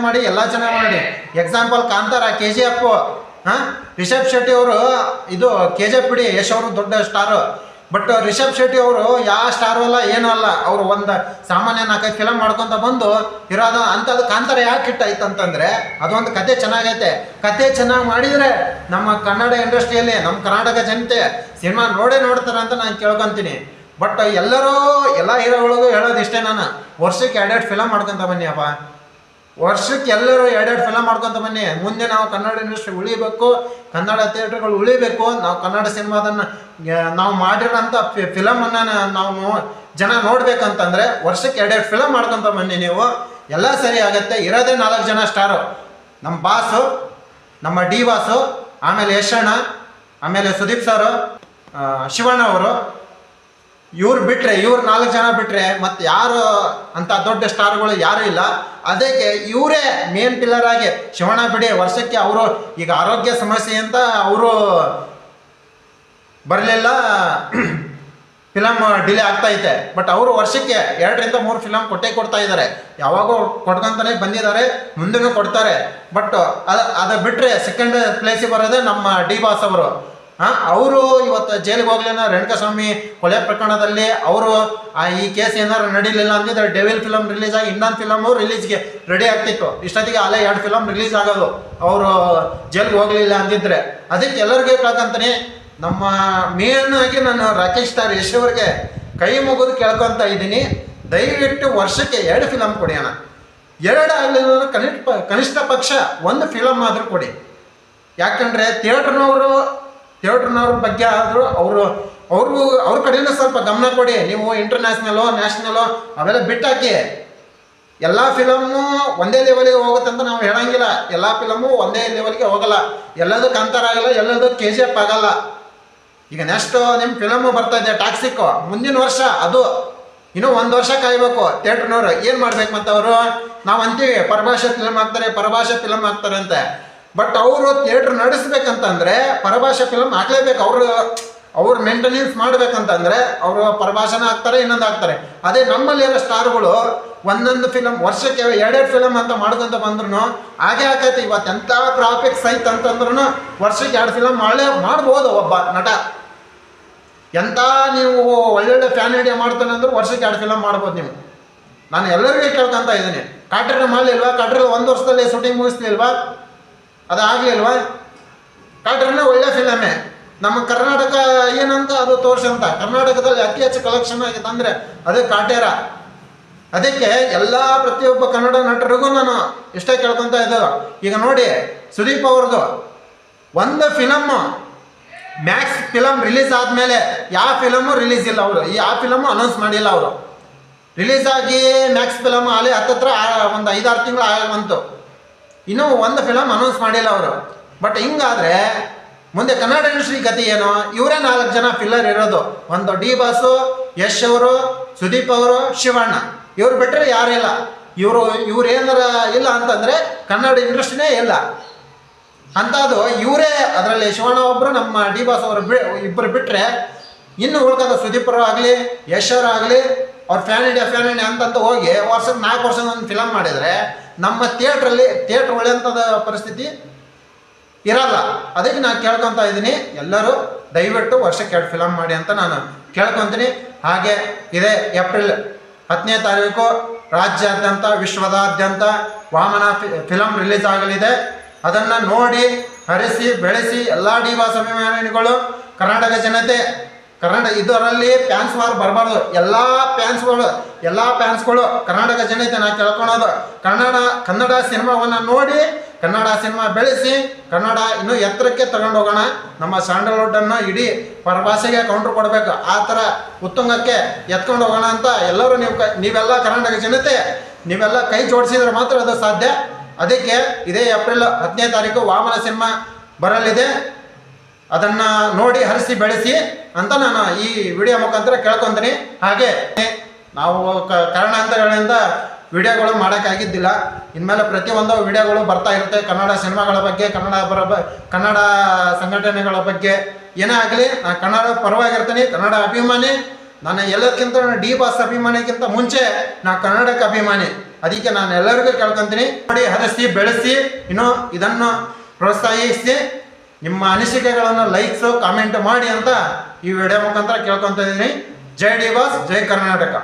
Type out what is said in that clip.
ಮಾಡಿ, ಎಲ್ಲ ಚೆನ್ನಾಗಿ ಮಾಡಿ. Example Kantara, KGF. ರಿಷಬ್ ಶೆಟ್ಟಿ ಅವರು ಇದು KGF ಬಿಡಿ, ಯಶ್ ಅವರು ದೊಡ್ಡ ಸ್ಟಾರು. ಬಟ್ ರಿಷಬ್ ಶೆಟ್ಟಿ ಅವರು ಯಾವ ಸ್ಟಾರು ಅಲ್ಲ, ಏನೂ ಅಲ್ಲ. ಅವರು ಒಂದು ಸಾಮಾನ್ಯ 4-5 ಫಿಲಮ್ ಮಾಡ್ಕೊತ ಬಂದು ಇರೋದು. ಅಂಥದ್ದು ಕಾಂತಾರ ಯಾಕೆ ಹಿಟ್ ಆಯ್ತು ಅಂತಂದರೆ ಅದೊಂದು ಕತೆ ಚೆನ್ನಾಗೈತೆ. ಕತೆ ಚೆನ್ನಾಗಿ ಮಾಡಿದರೆ ನಮ್ಮ ಕನ್ನಡ ಇಂಡಸ್ಟ್ರಿಯಲ್ಲಿ ನಮ್ಮ ಕರ್ನಾಟಕ ಜನತೆ ಸಿನಿಮಾ ನೋಡ್ತಾರೆ ಅಂತ ನಾನು ಕೇಳ್ಕೊತೀನಿ. ಬಟ್ ಎಲ್ಲರೂ ಎಲ್ಲ ಹೀರೋಗಳಿಗೂ ಹೇಳೋದು ಇಷ್ಟೇ, ನಾನು ವರ್ಷಕ್ಕೆ 2 ಫಿಲಮ್ ಮಾಡ್ಕೊತ ಬನ್ನಿ ಅಪ್ಪ. ವರ್ಷಕ್ಕೆ ಎಲ್ಲರೂ 2 ಫಿಲಮ್ ಮಾಡ್ಕೊತ ಬನ್ನಿ. ಮುಂದೆ ನಾವು ಕನ್ನಡ ಇಂಡಸ್ಟ್ರಿ ಉಳಿಬೇಕು, ಕನ್ನಡ ಥಿಯೇಟ್ರ್ಗಳು ಉಳಿಬೇಕು. ನಾವು ಕನ್ನಡ ಸಿನಿಮಾದನ್ನು ನಾವು ಮಾಡಿರೋಂಥ ಫಿಲಮನ್ನು ನಾವು ಜನ ನೋಡ್ಬೇಕಂತಂದರೆ ವರ್ಷಕ್ಕೆ 2 ಫಿಲಮ್ ಮಾಡ್ಕೊತ ಬನ್ನಿ ನೀವು, ಎಲ್ಲ ಸರಿ ಆಗುತ್ತೆ. ಇರೋದೇ 4 ಜನ ಸ್ಟಾರು, ನಮ್ಮ ಬಾಸು, ನಮ್ಮ ಡಿ ಬಾಸು, ಆಮೇಲೆ ಯಶಣ್ಣ, ಆಮೇಲೆ ಸುದೀಪ್ ಸರು, ಶಿವಣ್ಣ ಅವರು. ಇವ್ರು 4 ಜನ ಬಿಟ್ಟರೆ ಮತ್ತು ಯಾರು ಅಂತ ದೊಡ್ಡ ಸ್ಟಾರ್ಗಳು ಯಾರೂ ಇಲ್ಲ. ಅದಕ್ಕೆ ಇವರೇ ಮೇನ್ ಪಿಲ್ಲರ್ ಆಗಿ. ಶಿವಣ್ಣ ಬಿಡಿ, ವರ್ಷಕ್ಕೆ ಅವರು ಈಗ ಆರೋಗ್ಯ ಸಮಸ್ಯೆ ಅಂತ ಅವರು ಬರಲಿಲ್ಲ, ಫಿಲಮ್ ಡಿಲೇ ಆಗ್ತಾಯಿದೆ. ಬಟ್ ಅವರು ವರ್ಷಕ್ಕೆ 2-3 ಫಿಲಮ್ ಕೊಡ್ತಾ ಇದ್ದಾರೆ. ಯಾವಾಗೂ ಕೊಡ್ಕೊಂತಾನೆ ಬಂದಿದ್ದಾರೆ, ಮುಂದೆನೂ ಕೊಡ್ತಾರೆ. ಬಟ್ ಅದು ಬಿಟ್ಟರೆ ಸೆಕೆಂಡ್ ಪ್ಲೇಸಿಗೆ ಬರೋದೇ ನಮ್ಮ ಡಿ ಬಾಸ್ ಅವರು. ಅವರು ಇವತ್ತು ಜೈಲಿಗೆ ಹೋಗ್ಲಿಲ್ಲ, ರೇಣುಕಾಸ್ವಾಮಿ ಕೊಲೆ ಪ್ರಕರಣದಲ್ಲಿ ಅವರು ಈ ಕೇಸ್ ಏನಾರು ನಡೀಲಿಲ್ಲ ಅಂದಿದ್ರೆ ಡೆವಿಲ್ ಫಿಲಮ್ ರಿಲೀಸ್ ಆಗಿ ಇನ್ನೊಂದು ಫಿಲಮು ರಿಲೀಸ್ಗೆ ರೆಡಿ ಆಗ್ತಿತ್ತು. ಇಷ್ಟೊತ್ತಿಗೆ ಅಲ್ಲೇ 2 ಫಿಲಮ್ ರಿಲೀಸ್ ಆಗೋದು, ಅವರು ಜೈಲಿಗೆ ಹೋಗಲಿಲ್ಲ ಅಂದಿದ್ರೆ. ಅದಕ್ಕೆ ಎಲ್ಲರಿಗೂ ಕೇಳ್ಕೊಂತೀನಿ, ನಮ್ಮ ಮೇನ್ ಆಗಿ ನಾನು ರಾಕೇಶ್ ಸ್ಟಾರ್ ಯಶ್ ಅವ್ರಿಗೆ ಕೈ ಮುಗಿದು ಕೇಳ್ಕೊತ ಇದ್ದೀನಿ, ದಯವಿಟ್ಟು ವರ್ಷಕ್ಕೆ 2 ಫಿಲಮ್ ಕೊಡಿ ಅಣ್ಣ. 2 ಆಗಲಿಲ್ಲ ಕನಿಷ್ಠ ಪಕ್ಷ 1 ಫಿಲಮ್ ಆದರೂ ಕೊಡಿ. ಯಾಕಂದರೆ ಥಿಯೇಟ್ರ್ನವ್ರ ಬಗ್ಗೆ ಆದರೂ ಅವ್ರ ಕಡೆಯೂ ಸ್ವಲ್ಪ ಗಮನ ಕೊಡಿ. ನೀವು ಇಂಟರ್ನ್ಯಾಷನಲು ನ್ಯಾಷನಲು ಅವೆಲ್ಲ ಬಿಟ್ಟಾಕಿ. ಎಲ್ಲ ಫಿಲಮ್ಮು ಒಂದೇ ಲೆವೆಲಿಗೆ ಹೋಗುತ್ತೆ ಅಂತ ನಾವು ಹೇಳೋಂಗಿಲ್ಲ. ಎಲ್ಲ ಫಿಲಮ್ಮು ಒಂದೇ ಲೆವೆಲ್ಗೆ ಹೋಗಲ್ಲ. ಎಲ್ಲದೂ ಕಾಂತಾರ ಆಗಲ್ಲ, ಎಲ್ಲದೂ KGF ಆಗಲ್ಲ. ಈಗ ನೆಕ್ಸ್ಟು ನಿಮ್ಮ ಫಿಲಮ್ಮು ಬರ್ತಾಯಿದೆ ಟಾಕ್ಸಿಕ್ಕು, ಮುಂದಿನ ವರ್ಷ. ಅದು ಇನ್ನೂ 1 ವರ್ಷ ಕಾಯಬೇಕು. ಥಿಯೇಟ್ರ್ನವ್ರು ಏನು ಮಾಡ್ಬೇಕು ಮತ್ತು ಅವರು, ನಾವು ಅಂತೀವಿ ಪರಭಾಷೆ ಫಿಲಮ್ ಹಾಕ್ತಾರೆ ಅಂತೆ. ಬಟ್ ಅವರು ಥಿಯೇಟ್ರ್ ನಡೆಸ್ಬೇಕಂತಂದರೆ ಪರಭಾಷೆ ಫಿಲಮ್ ಹಾಕ್ಲೇಬೇಕು. ಅವ್ರು ಮೇಂಟೆನೆನ್ಸ್ ಮಾಡ್ಬೇಕಂತಂದರೆ ಅವರು ಪರಭಾಷೆನ ಹಾಕ್ತಾರೆ, ಇನ್ನೊಂದು ಹಾಕ್ತಾರೆ. ಅದೇ ನಮ್ಮಲ್ಲಿರೋ ಸ್ಟಾರ್ಗಳು ಒಂದೊಂದು ಫಿಲಮ್ ವರ್ಷಕ್ಕೆ 2 ಫಿಲಮ್ ಅಂತ ಮಾಡ್ಕೊತ ಬಂದ್ರು ಹಾಗೆ ಆಕೈತಿ. ಇವತ್ತು ಎಂಥ ಟ್ರಾಫಿಕ್ಸ್ ಐತೆ ಅಂತಂದ್ರೂ ವರ್ಷಕ್ಕೆ 2 ಫಿಲಮ್ ಮಾಡ್ಬೋದು ಒಬ್ಬ ನಟ. ಎಂಥ ನೀವು ಒಳ್ಳೊಳ್ಳೆ ಫ್ಯಾನ್ ಐಡಿಯಾ ಮಾಡ್ತಾನೆ ಅಂದ್ರೆ ವರ್ಷಕ್ಕೆ 2 ಫಿಲಮ್ ಮಾಡ್ಬೋದು ನೀವು. ನಾನು ಎಲ್ಲರಿಗೂ ಕೇಳ್ಕೊತ ಇದ್ದೀನಿ. ಕಾಟ್ರಿನ ಮಾಡಲಿಲ್ವಾ? ಕಾಟ್ರಲ್ಲಿ 1 ವರ್ಷದಲ್ಲಿ ಶೂಟಿಂಗ್ ಮುಗಿಸ್ಲಿಲ್ವಾ? ಅದಾಗಲಿಲ್ವಾ? ಕಾಟ್ರಿನ ಒಳ್ಳೆ ಫಿಲಮೇ. ನಮ್ಮ ಕರ್ನಾಟಕ ಏನಂತ ಅದು ತೋರ್ಸಂತ. ಕರ್ನಾಟಕದಲ್ಲಿ ಅತಿ ಹೆಚ್ಚು ಕಲೆಕ್ಷನ್ ಆಗಿದೆ ಅಂದರೆ ಅದು ಕಾಟೇರ. ಅದಕ್ಕೆ ಎಲ್ಲ ಪ್ರತಿಯೊಬ್ಬ ಕನ್ನಡ ನಟರಿಗೂ ನಾನು ಇಷ್ಟೇ ಕೇಳ್ಕೊತ ಇದ್ದೇವೆ. ಈಗ ನೋಡಿ, ಸುದೀಪ್ ಅವ್ರದ್ದು 1 ಫಿಲಮ್ಮು ಮ್ಯಾಕ್ಸ್ ಫಿಲಮ್ ರಿಲೀಸ್ ಆದಮೇಲೆ ಯಾವ ಫಿಲಮು ರಿಲೀಸ್ ಇಲ್ಲ. ಅವರು ಯಾವ ಫಿಲಮು ಅನೌನ್ಸ್ ಮಾಡಿಲ್ಲ. ಅವರು ರಿಲೀಸ್ ಆಗಿ ಮ್ಯಾಕ್ಸ್ ಫಿಲಮ್ ಅಲ್ಲಿ ಹತ್ತತ್ರ ಒಂದು 5-6 ತಿಂಗಳು ಬಂತು, ಇನ್ನೂ 1 ಫಿಲಮ್ ಅನೌನ್ಸ್ ಮಾಡಿಲ್ಲ ಅವರು. ಬಟ್ ಹಿಂಗಾದರೆ ಮುಂದೆ ಕನ್ನಡ ಇಂಡಸ್ಟ್ರಿ ಗತಿ ಏನು? ಇವರೇ 4 ಜನ ಫಿಲ್ಲರ್ ಇರೋದು. ಒಂದು ಡಿ ಬಾಸು, ಯಶ್ ಅವರು, ಸುದೀಪ್ ಅವರು, ಶಿವಣ್ಣ. ಇವ್ರು ಬಿಟ್ಟರೆ ಯಾರಿಲ್ಲ. ಇವ್ರು ಏನಾರ ಇಲ್ಲ ಅಂತಂದರೆ ಕನ್ನಡ ಇಂಡಸ್ಟ್ರಿನೇ ಇಲ್ಲ ಅಂಥದ್ದು ಇವರೇ. ಅದರಲ್ಲಿ ಶಿವಣ್ಣ ಒಬ್ಬರು, ನಮ್ಮ ಡಿ ಬಾಸ್ ಅವರು ಇಬ್ಬರು ಬಿಟ್ಟರೆ ಇನ್ನು ಉಳ್ಕೋದು ಸುದೀಪ್ ಅವರು ಆಗಲಿ, ಯಶ್ ಅವರು ಆಗಲಿ, ಅವ್ರ ಫ್ಯಾನ್ ಇಂಡಿಯಾ ಅಂತಂತ ಹೋಗಿ ವರ್ಷಕ್ಕೆ 4 ವರ್ಷದ ಒಂದು ಫಿಲಮ್ ಮಾಡಿದರೆ ನಮ್ಮ ಥಿಯೇಟ್ರ್ ಒಳ್ಳೆಂಥದ್ದು ಪರಿಸ್ಥಿತಿ ಇರಲ್ಲ. ಅದಕ್ಕೆ ನಾನು ಕೇಳ್ಕೊತ ಇದ್ದೀನಿ, ಎಲ್ಲರೂ ದಯವಿಟ್ಟು ವರ್ಷಕ್ಕೆ 2 ಫಿಲಮ್ ಮಾಡಿ ಅಂತ ನಾನು ಕೇಳ್ಕೊತೀನಿ. ಹಾಗೆ ಇದೇ ಏಪ್ರಿಲ್ 10ನೇ ತಾರೀಕು ರಾಜ್ಯಾದ್ಯಂತ ವಿಶ್ವದಾದ್ಯಂತ ವಾಮನ ಫಿಲಮ್ ರಿಲೀಸ್ ಆಗಲಿದೆ. ಅದನ್ನು ನೋಡಿ ಹರಿಸಿ ಬೆಳೆಸಿ ಎಲ್ಲ ಡಿ ಬಾಸ್ ಅಭಿಮಾನಿಗಳು, ಕರ್ನಾಟಕ ಜನತೆ, ಇದರಲ್ಲಿ ಫ್ಯಾನ್ಸ್ ವಾರ್ ಬರಬಾರ್ದು. ಎಲ್ಲ ಫ್ಯಾನ್ಸ್ಗಳು ಕರ್ನಾಟಕ ಜನತೆ ನಾನು ಕೇಳ್ಕೊಳೋದು, ಕನ್ನಡ ಸಿನಿಮಾವನ್ನು ನೋಡಿ, ಕನ್ನಡ ಸಿನಿಮಾ ಬೆಳೆಸಿ, ಕನ್ನಡ ಇನ್ನೂ ಎತ್ತರಕ್ಕೆ ತಗೊಂಡು ಹೋಗೋಣ. ನಮ್ಮ ಸ್ಯಾಂಡಲ್ವುಡ್ಡನ್ನು ಇಡೀ ಪರಭಾಷೆಗೆ ಕೌಂಟ್ರ್ ಕೊಡಬೇಕು, ಆ ಥರ ಉತ್ತುಂಗಕ್ಕೆ ಎತ್ಕೊಂಡು ಹೋಗೋಣ ಅಂತ ಎಲ್ಲರೂ ನೀವೆಲ್ಲ ಕರ್ನಾಟಕ ಜನತೆ ನೀವೆಲ್ಲ ಕೈ ಜೋಡಿಸಿದ್ರೆ ಮಾತ್ರ ಅದು ಸಾಧ್ಯ. ಅದಕ್ಕೆ ಇದೇ ಏಪ್ರಿಲ್ 10ನೇ ತಾರೀಕು ವಾಮನ ಸಿನಿಮಾ ಬರಲಿದೆ. ಅದನ್ನು ನೋಡಿ ಹರಿಸಿ ಬೆಳೆಸಿ ಅಂತ ನಾನು ಈ ವಿಡಿಯೋ ಮುಖಾಂತರ ಕೇಳ್ಕೊತೀನಿ. ಹಾಗೆ ನಾವು ಕಾರಣಾಂತರಗಳಿಂದ ವಿಡಿಯೋಗಳು ಮಾಡೋಕ್ಕಾಗಿದ್ದಿಲ್ಲ. ಇನ್ಮೇಲೆ ಪ್ರತಿಯೊಂದು ವಿಡಿಯೋಗಳು ಬರ್ತಾ ಇರುತ್ತೆ ಕನ್ನಡ ಸಿನಿಮಾಗಳ ಬಗ್ಗೆ, ಕನ್ನಡ ಸಂಘಟನೆಗಳ ಬಗ್ಗೆ. ಏನೇ ಆಗಲಿ ನಾನು ಕನ್ನಡ ಪರವಾಗಿರ್ತೀನಿ, ಕನ್ನಡ ಅಭಿಮಾನಿ. ನಾನು ಎಲ್ಲದಕ್ಕಿಂತ ಡಿ ಬಾಸ್ ಅಭಿಮಾನಿಗಿಂತ ಮುಂಚೆ ನಾ ಕರ್ನಾಟಕ ಅಭಿಮಾನಿ. ಅದಕ್ಕೆ ನಾನು ಎಲ್ಲರಿಗೂ ಕೇಳ್ಕೊಂತೀನಿ, ನೋಡಿ ಹರಿಸಿ ಬೆಳೆಸಿ ಇನ್ನೂ ಇದನ್ನು ಪ್ರೋತ್ಸಾಹಿಸಿ ನಿಮ್ಮ ಅನಿಸಿಕೆಗಳನ್ನು ಲೈಕ್ಸು ಕಾಮೆಂಟ್ ಮಾಡಿ ಅಂತ ಈ ವಿಡಿಯೋ ಮುಖಾಂತರ ಕೇಳ್ಕೊತಾ ಇದ್ದೀನಿ. ಜೈ ಡಿ ಬಾಸ್, ಜೈ ಕರ್ನಾಟಕ.